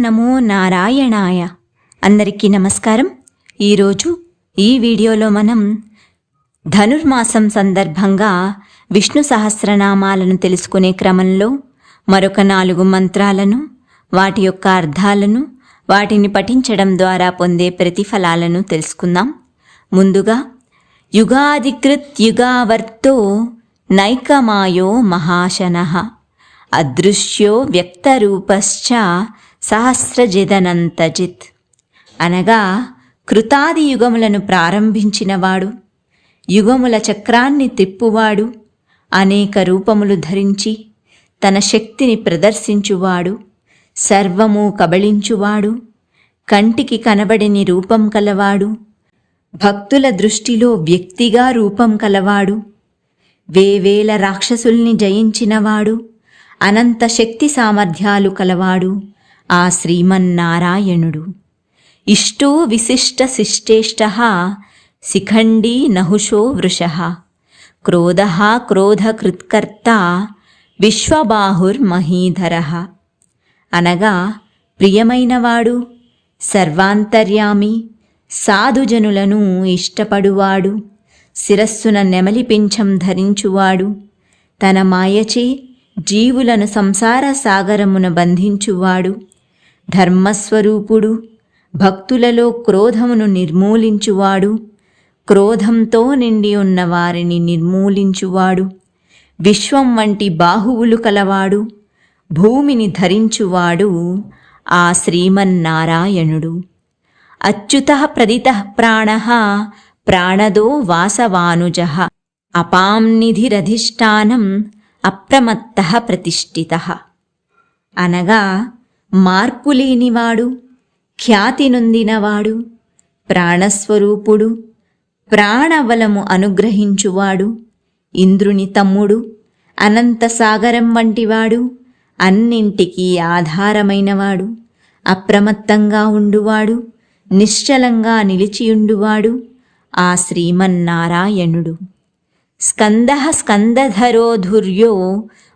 నమో నారాయణాయ. అందరికీ నమస్కారం. ఈరోజు ఈ వీడియోలో మనం ధనుర్మాసం సందర్భంగా విష్ణు సహస్రనామాలను తెలుసుకునే క్రమంలో మరొక 4 మంత్రాలను, వాటి యొక్క అర్థాలను, వాటిని పఠించడం ద్వారా పొందే ప్రతిఫలాలను తెలుసుకుందాం. ముందుగా యుగాదికృత్ యుగావర్తో నైకమాయో మహాశనః అదృశ్యో వ్యక్తరూపశ్చ సహస్రజిదనంతజిత్ అనగా కృతాది యుగములను ప్రారంభించినవాడు, యుగముల చక్రాన్ని తిప్పువాడు, అనేక రూపములు ధరించి తన శక్తిని ప్రదర్శించువాడు, సర్వము కబళించువాడు, కంటికి కనబడని రూపం కలవాడు, భక్తుల దృష్టిలో వ్యక్తిగా రూపం కలవాడు, వేవేల రాక్షసుల్ని జయించినవాడు, అనంత శక్తి సామర్థ్యాలు కలవాడు ఆ శ్రీమన్నారాయణుడు. ఇష్టో విశిష్ట శిష్టేష్టః శిఖండీ నహుషో వృషః క్రోధః క్రోధకృత్కర్త విశ్వబాహుర్మహీధరః అనగా ప్రియమైనవాడు, సర్వాంతర్యామి, సాధుజనులను ఇష్టపడువాడు, శిరస్సున నెమలి పింఛం ధరించువాడు, తన మాయచే జీవులను సంసార సాగరమున బంధించువాడు, ధర్మస్వరూపుడు, భక్తులలో క్రోధమును నిర్మూలించువాడు, క్రోధంతో నిండి ఉన్న వారిని నిర్మూలించువాడు, విశ్వం వంటి బాహువులు కలవాడు, భూమిని ధరించువాడు ఆ శ్రీమన్నారాయణుడు. అచ్యుతః ప్రదితః ప్రాణః ప్రాణదో వాసవానుజః అపాంనిధిరధిష్టానం అప్రమత్తః ప్రతిష్ఠితః అనగా మార్పులేనివాడు, ఖ్యాతి నొందినవాడు, ప్రాణస్వరూపుడు, ప్రాణబలము అనుగ్రహించువాడు, ఇంద్రుని తమ్ముడు, అనంత సాగరం వంటివాడు, అన్నింటికీ ఆధారమైనవాడు, అప్రమత్తంగా ఉండువాడు, నిశ్చలంగా నిలిచియుండువాడు ఆ శ్రీమన్నారాయణుడు. స్కందః స్కందధరో ధుర్యో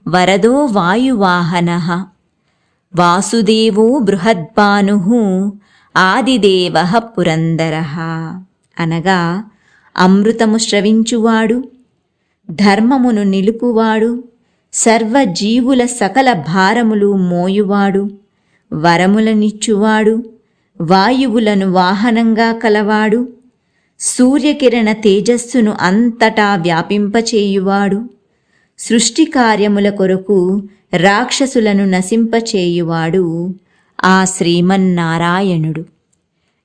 వరదో వాయువాహనః వాసుదేవో బృహద్భానుః ఆదిదేవః పురందరః అనగా అమృతము స్రవించువాడు, ధర్మమును నిలుపువాడు, సర్వజీవుల సకల భారములు మోయువాడు, వరములనిచ్చువాడు, వాయువులను వాహనంగా కలవాడు, సూర్యకిరణ తేజస్సును అంతటా వ్యాపింపచేయువాడు, సృష్టి కార్యముల కొరకు రాక్షసులను నశింపచేయువాడు ఆ శ్రీమన్నారాయణుడు.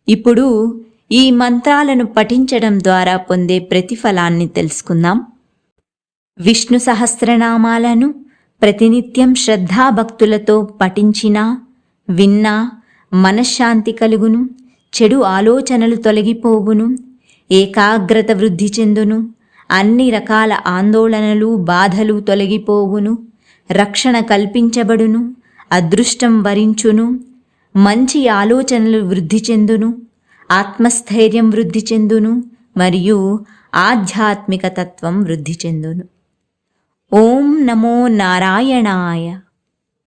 ఇప్పుడు ఈ మంత్రాలను పఠించడం ద్వారా పొందే ప్రతిఫలాన్ని తెలుసుకుందాం. విష్ణు సహస్రనామాలను ప్రతినిత్యం శ్రద్ధాభక్తులతో పఠించినా, విన్నా మనశ్శాంతి కలుగును, చెడు ఆలోచనలు తొలగిపోవును, ఏకాగ్రత వృద్ధి చెందును, అన్ని రకాల ఆందోళనలు బాధలు తొలగిపోవును, రక్షణ కల్పించబడును, అదృష్టం వరించును, మంచి ఆలోచనలు వృద్ధి చెందును, ఆత్మస్థైర్యం వృద్ధి చెందును, మరియు ఆధ్యాత్మిక తత్వం వృద్ధి చెందును. ఓం నమో నారాయణాయ.